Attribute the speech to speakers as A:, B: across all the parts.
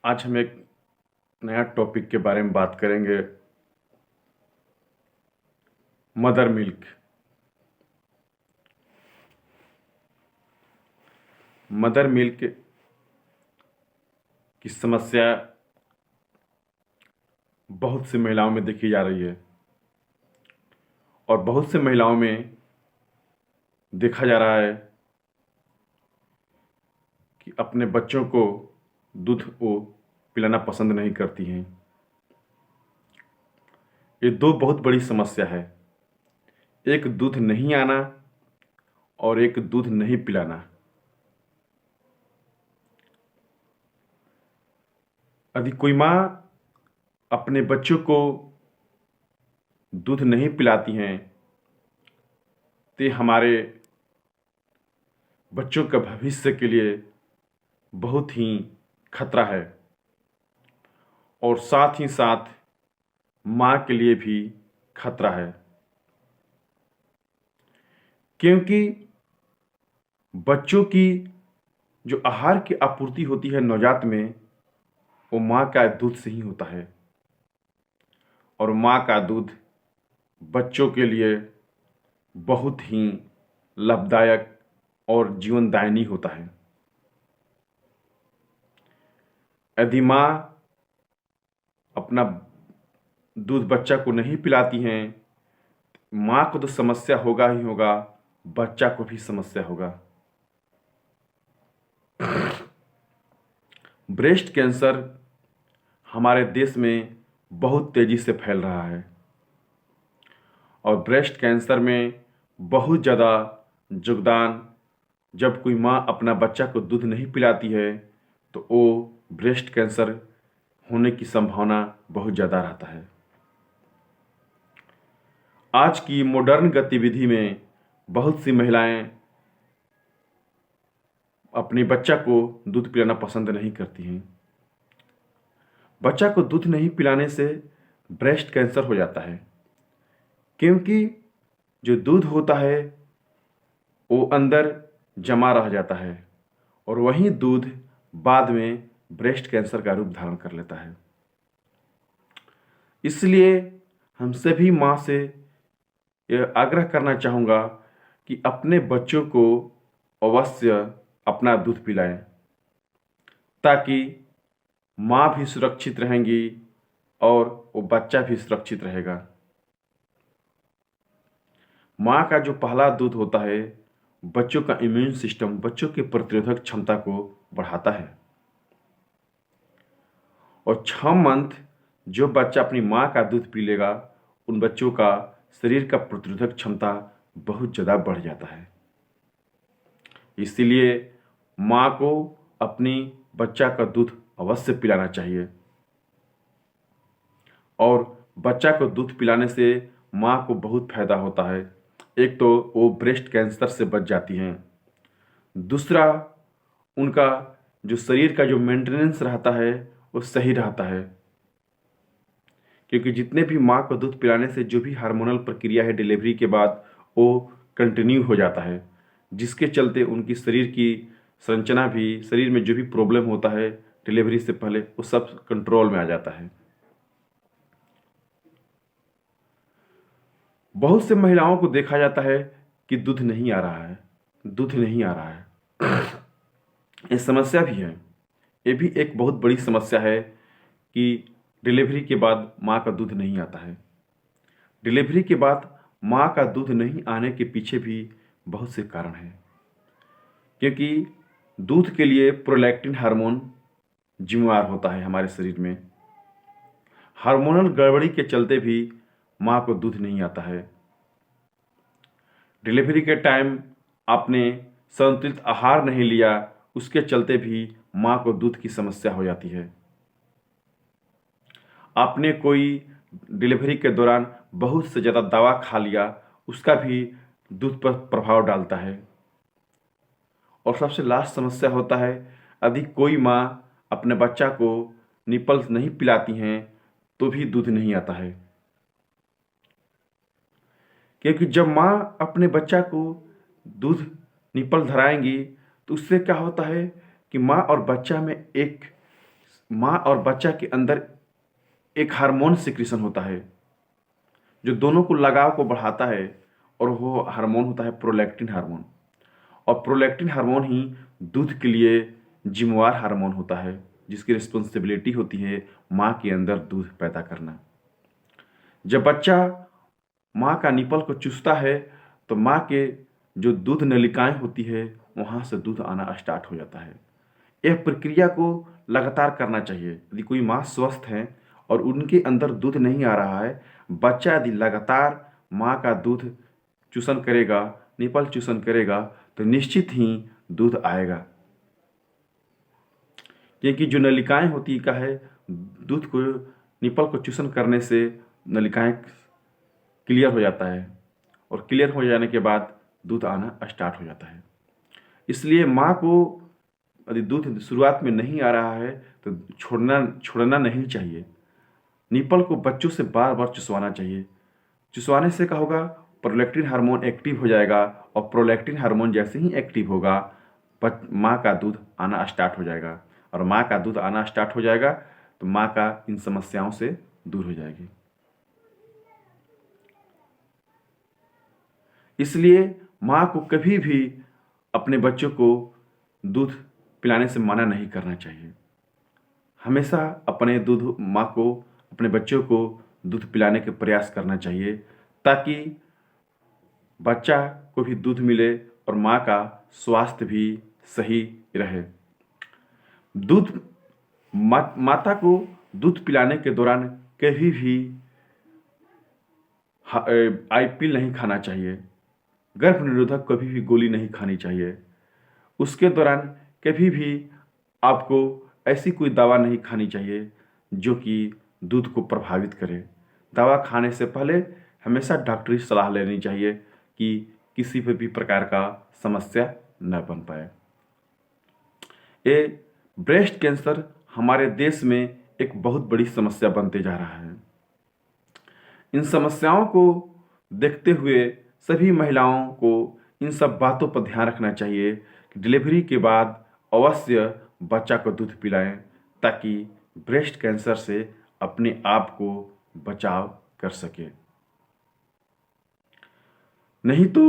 A: आज हम एक नया टॉपिक के बारे में बात करेंगे। Mother milk. मदर मिल्क की समस्या बहुत सी महिलाओं में देखी जा रही है और बहुत से महिलाओं में देखा जा रहा है कि अपने बच्चों को दूध वो पिलाना पसंद नहीं करती हैं। ये दो बहुत बड़ी समस्या है, एक दूध नहीं आना और एक दूध नहीं पिलाना। यदि कोई माँ अपने बच्चों को दूध नहीं पिलाती हैं तो ये हमारे बच्चों का भविष्य के लिए बहुत ही खतरा है और साथ ही साथ माँ के लिए भी खतरा है, क्योंकि बच्चों की जो आहार की आपूर्ति होती है नवजात में, वो माँ का दूध से ही होता है और माँ का दूध बच्चों के लिए बहुत ही लाभदायक और जीवनदायिनी होता है। यदि माँ अपना दूध बच्चा को नहीं पिलाती हैं, माँ को तो समस्या होगा ही होगा, बच्चा को भी समस्या होगा। ब्रेस्ट कैंसर हमारे देश में बहुत तेजी से फैल रहा है और ब्रेस्ट कैंसर में बहुत ज़्यादा योगदान, जब कोई माँ अपना बच्चा को दूध नहीं पिलाती है तो वो ब्रेस्ट कैंसर होने की संभावना बहुत ज़्यादा रहता है। आज की मॉडर्न गतिविधि में बहुत सी महिलाएं अपने बच्चा को दूध पिलाना पसंद नहीं करती हैं। बच्चा को दूध नहीं पिलाने से ब्रेस्ट कैंसर हो जाता है, क्योंकि जो दूध होता है वो अंदर जमा रह जाता है और वही दूध बाद में ब्रेस्ट कैंसर का रूप धारण कर लेता है। इसलिए हम सभी माँ से यह आग्रह करना चाहूँगा कि अपने बच्चों को अवश्य अपना दूध पिलाएं, ताकि माँ भी सुरक्षित रहेंगी और वो बच्चा भी सुरक्षित रहेगा। माँ का जो पहला दूध होता है बच्चों का इम्यून सिस्टम, बच्चों की प्रतिरोधक क्षमता को बढ़ाता है और 6 मंथ जो बच्चा अपनी माँ का दूध पी लेगा, उन बच्चों का शरीर का प्रतिरोधक क्षमता बहुत ज़्यादा बढ़ जाता है। इसीलिए माँ को अपनी बच्चा का दूध अवश्य पिलाना चाहिए और बच्चा को दूध पिलाने से माँ को बहुत फायदा होता है। एक तो वो ब्रेस्ट कैंसर से बच जाती हैं, दूसरा उनका जो शरीर का जो मेंटेनेंस रहता है वो सही रहता है, क्योंकि जितने भी माँ को दूध पिलाने से जो भी हार्मोनल प्रक्रिया है डिलीवरी के बाद वो कंटिन्यू हो जाता है, जिसके चलते उनकी शरीर की संरचना भी, शरीर में जो भी प्रॉब्लम होता है डिलीवरी से पहले, वो सब कंट्रोल में आ जाता है। बहुत से महिलाओं को देखा जाता है कि दूध नहीं आ रहा है, दूध नहीं आ रहा है। ये समस्या भी है, ये भी एक बहुत बड़ी समस्या है कि डिलीवरी के बाद माँ का दूध नहीं आता है। डिलीवरी के बाद माँ का दूध नहीं आने के पीछे भी बहुत से कारण हैं, क्योंकि दूध के लिए प्रोलैक्टिन हार्मोन जिम्मेवार होता है हमारे शरीर में। हार्मोनल गड़बड़ी के चलते भी माँ को दूध नहीं आता है। डिलीवरी के टाइम आपने संतुलित आहार नहीं लिया, उसके चलते भी माँ को दूध की समस्या हो जाती है। आपने कोई डिलीवरी के दौरान बहुत से ज़्यादा दवा खा लिया, उसका भी दूध पर प्रभाव डालता है। और सबसे लास्ट समस्या होता है, यदि कोई माँ अपने बच्चा को निपल्स नहीं पिलाती हैं तो भी दूध नहीं आता है, क्योंकि जब माँ अपने बच्चा को दूध निपल धराएंगी तो उससे क्या होता है कि माँ और बच्चा में एक माँ और बच्चा के अंदर एक हार्मोन सिक्रीशन होता है जो दोनों को लगाव को बढ़ाता है, और वो हार्मोन होता है प्रोलैक्टिन हार्मोन। और प्रोलैक्टिन हार्मोन ही दूध के लिए जिम्मेवार हार्मोन होता है, जिसकी रिस्पॉन्सिबिलिटी होती है माँ के अंदर दूध पैदा करना। जब बच्चा माँ का निपल को चूसता है तो माँ के जो दूध नलिकाएं होती है वहाँ से दूध आना स्टार्ट हो जाता है। यह प्रक्रिया को लगातार करना चाहिए। यदि कोई माँ स्वस्थ है और उनके अंदर दूध नहीं आ रहा है, बच्चा यदि लगातार माँ का दूध चूसन करेगा, निपल चूसन करेगा, तो निश्चित ही दूध आएगा। क्योंकि जो नलिकाएं होती क्या है, दूध को निपल को चूसन करने से नलिकाएं क्लियर हो जाता है, और क्लियर हो जाने के बाद दूध आना स्टार्ट हो जाता है। इसलिए माँ को यदि दूध शुरुआत में नहीं आ रहा है तो छोड़ना नहीं चाहिए। निपल को बच्चों से बार बार चुसवाना चाहिए। चुसवाने से क्या होगा, प्रोलैक्टिन हार्मोन एक्टिव हो जाएगा, और प्रोलैक्टिन हार्मोन जैसे ही एक्टिव होगा माँ का दूध आना स्टार्ट हो जाएगा, और माँ का दूध आना स्टार्ट हो जाएगा तो माँ का इन समस्याओं से दूर हो जाएगी। इसलिए माँ को कभी भी अपने बच्चों को दूध पिलाने से मना नहीं करना चाहिए। हमेशा माँ को अपने बच्चों को दूध पिलाने के प्रयास करना चाहिए, ताकि बच्चा को भी दूध मिले और माँ का स्वास्थ्य भी सही रहे। माता को दूध पिलाने के दौरान कभी भी आईपील नहीं खाना चाहिए। गर्भ निरोधक कभी भी गोली नहीं खानी चाहिए। उसके दौरान कभी भी आपको ऐसी कोई दवा नहीं खानी चाहिए जो कि दूध को प्रभावित करे। दवा खाने से पहले हमेशा डॉक्टरी सलाह लेनी चाहिए कि किसी भी प्रकार का समस्या न बन पाए। ये ब्रेस्ट कैंसर हमारे देश में एक बहुत बड़ी समस्या बनते जा रहा है। इन समस्याओं को देखते हुए सभी महिलाओं को इन सब बातों पर ध्यान रखना चाहिए कि डिलीवरी के बाद अवश्य बच्चा को दूध पिलाएं, ताकि ब्रेस्ट कैंसर से अपने आप को बचाव कर सके। नहीं तो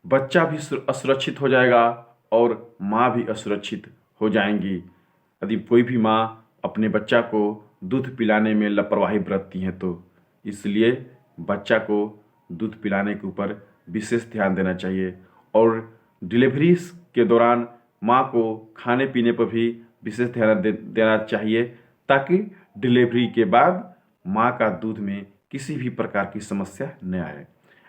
A: बच्चा भी असुरक्षित हो जाएगा और माँ भी असुरक्षित हो जाएंगी यदि कोई भी माँ अपने बच्चा को दूध पिलाने में लापरवाही बरतती हैं तो। इसलिए बच्चा को दूध पिलाने के ऊपर विशेष ध्यान देना चाहिए, और डिलीवरी के दौरान माँ को खाने पीने पर भी विशेष ध्यान देना चाहिए, ताकि डिलीवरी के बाद माँ का दूध में किसी भी प्रकार की समस्या न आए।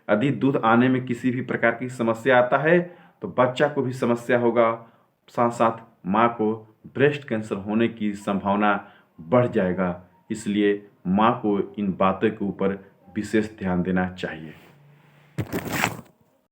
A: यदि दूध आने में किसी भी प्रकार की समस्या आता है तो बच्चा को भी समस्या होगा, साथ साथ माँ को ब्रेस्ट कैंसर होने की संभावना बढ़ जाएगा। इसलिए माँ को इन बातों के ऊपर विशेष ध्यान देना चाहिए।